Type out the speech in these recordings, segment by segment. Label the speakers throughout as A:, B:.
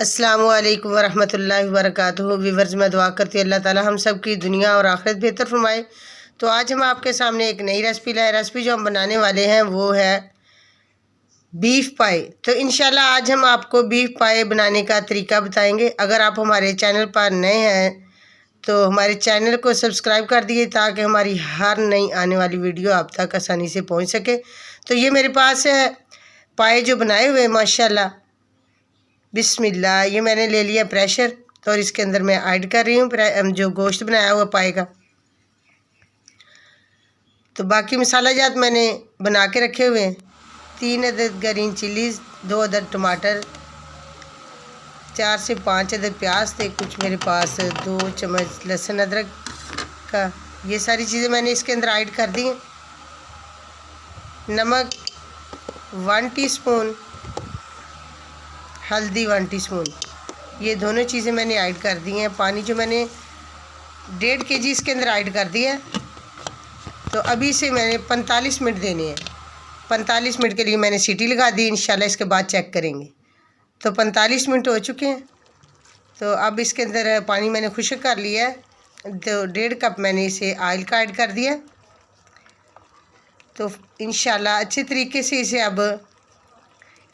A: अस्सलामुअलैकुम वरहमतुल्लाहि वबरकातुहू। व्यूअर्स, मैं दुआ करती हूँ अल्लाह ताला हम सब की दुनिया और आखिरत बेहतर फरमाए। तो आज हम आपके सामने एक नई रेसिपी लाए। रेसिपी जो हम बनाने वाले हैं वो है बीफ पाए। तो इंशाल्लाह आज हम आपको बीफ पाए बनाने का तरीका बताएंगे। अगर आप हमारे चैनल पर नए हैं तो हमारे चैनल को सब्सक्राइब कर दिए ताकि हमारी हर नई आने वाली वीडियो आप तक आसानी से पहुँच सके। तो ये मेरे पास है पाए जो बनाए हुए माशाल्लाह, बिस्मिल्लाह। ये मैंने ले लिया प्रेशर, तो और इसके अंदर मैं ऐड कर रही हूँ जो गोश्त बनाया हुआ पाए का। तो बाकी मसाला जात मैंने बना के रखे हुए हैं। 3 अदद ग्रीन चिलीज़, 2 अदद टमाटर, 4 से 5 अदद प्याज थे, कुछ मेरे पास 2 चम्मच लहसुन अदरक का। ये सारी चीज़ें मैंने इसके अंदर ऐड कर दी हैं। नमक 1 टीस्पून, हल्दी 1 टीस्पून, ये दोनों चीज़ें मैंने ऐड कर दी हैं। पानी जो मैंने 1.5 kg इसके अंदर ऐड कर दिया है। तो अभी से मैंने 45 मिनट देने हैं। 45 मिनट के लिए मैंने सीटी लगा दी। इंशाल्लाह इसके बाद चेक करेंगे। तो 45 मिनट हो चुके हैं। तो अब इसके अंदर पानी मैंने खुश्क कर लिया है। तो 1.5 कप मैंने इसे ऑयल का ऐड कर दिया। तो इंशाल्लाह अच्छे तरीके से इसे अब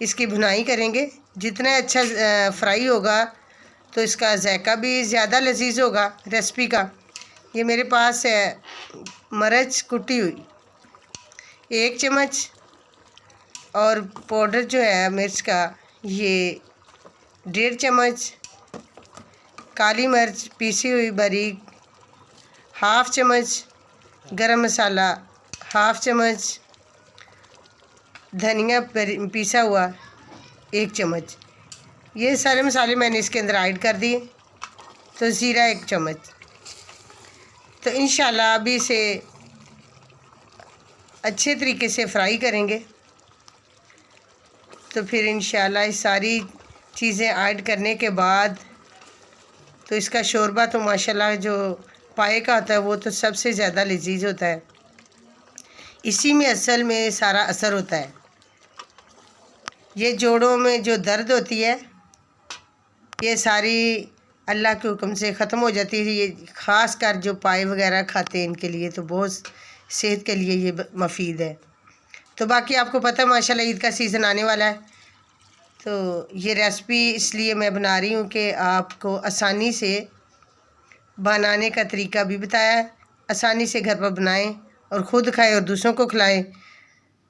A: इसकी भुनाई करेंगे। जितना अच्छा फ्राई होगा तो इसका जायका भी ज़्यादा लजीज होगा रेसिपी का। ये मेरे पास है मिर्च कुटी हुई 1 चम्मच, और पाउडर जो है मिर्च का ये 1.5 चम्मच, काली मिर्च पीसी हुई बारीक 1/2 चम्मच, गरम मसाला 1/2 चम्मच, धनिया पीसा हुआ 1 चम्मच। ये सारे मसाले मैंने इसके अंदर ऐड कर दिए। तो ज़ीरा 1 चम्मच। तो इंशाल्लाह अभी इसे अच्छे तरीके से फ्राई करेंगे। तो फिर इंशाल्लाह ये सारी चीज़ें ऐड करने के बाद तो इसका शोरबा तो माशाल्लाह जो पाए का होता है वो तो सबसे ज़्यादा लजीज होता है। इसी में असल में सारा असर होता है। ये जोड़ों में जो दर्द होती है ये सारी अल्लाह के हुक्म से ख़त्म हो जाती है। ये ख़ास कर जो पाए वगैरह खाते हैं इनके लिए तो बहुत सेहत के लिए ये मुफीद है। तो बाकी आपको पता है माशाल्लाह ईद का सीज़न आने वाला है। तो ये रेसिपी इसलिए मैं बना रही हूँ कि आपको आसानी से बनाने का तरीका भी बताया है। आसानी से घर पर बनाएं और ख़ुद खाएं और दूसरों को खिलाएं।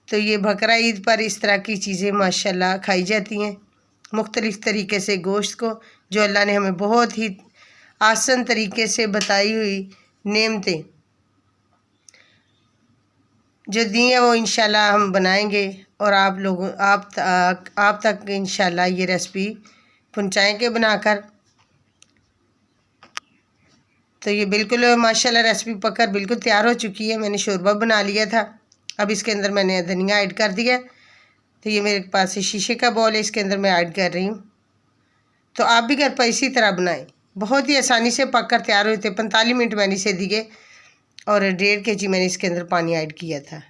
A: तो ये बकरा ईद पर इस तरह की चीज़ें माशाल्लाह खाई जाती हैं मुख्तलिफ़ तरीके से। गोश्त को जो अल्लाह ने हमें बहुत ही आसान तरीके से बताई हुई नेमतें जो दी हैं वो इंशाल्लाह हम बनाएंगे और आप तक इंशाल्लाह ये रेसिपी पहुंचाएंगे बनाकर। तो ये बिल्कुल माशाल्लाह रेसिपी पककर बिल्कुल तैयार हो चुकी है। मैंने शोरबा बना लिया था। अब इसके अंदर मैंने धनिया ऐड कर दिया। तो ये मेरे पास शीशे का बॉल है, इसके अंदर मैं ऐड कर रही हूँ। तो आप भी घर पर इसी तरह बनाएं। बहुत ही आसानी से पककर तैयार हुए थे। 45 मिनट मैंने इसे दिए और 1.5 kg मैंने इसके अंदर पानी ऐड किया था।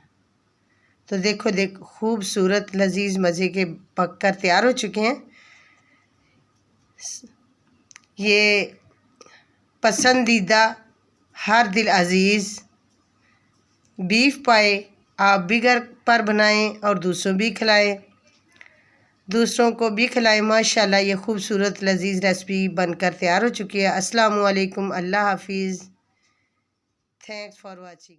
A: तो देखो खूबसूरत लजीज मज़े के पककर तैयार हो चुके हैं। ये पसंदीदा हर दिल अजीज़ बीफ पाए आप भी घर पर बनाएं और दूसरों को भी खिलाएं। माशाल्लाह ये खूबसूरत लजीज रेसिपी बनकर तैयार हो चुकी है। अस्सलामु अलैकुम, अल्लाह हाफिज़, थैंक्स फॉर वाचिंग।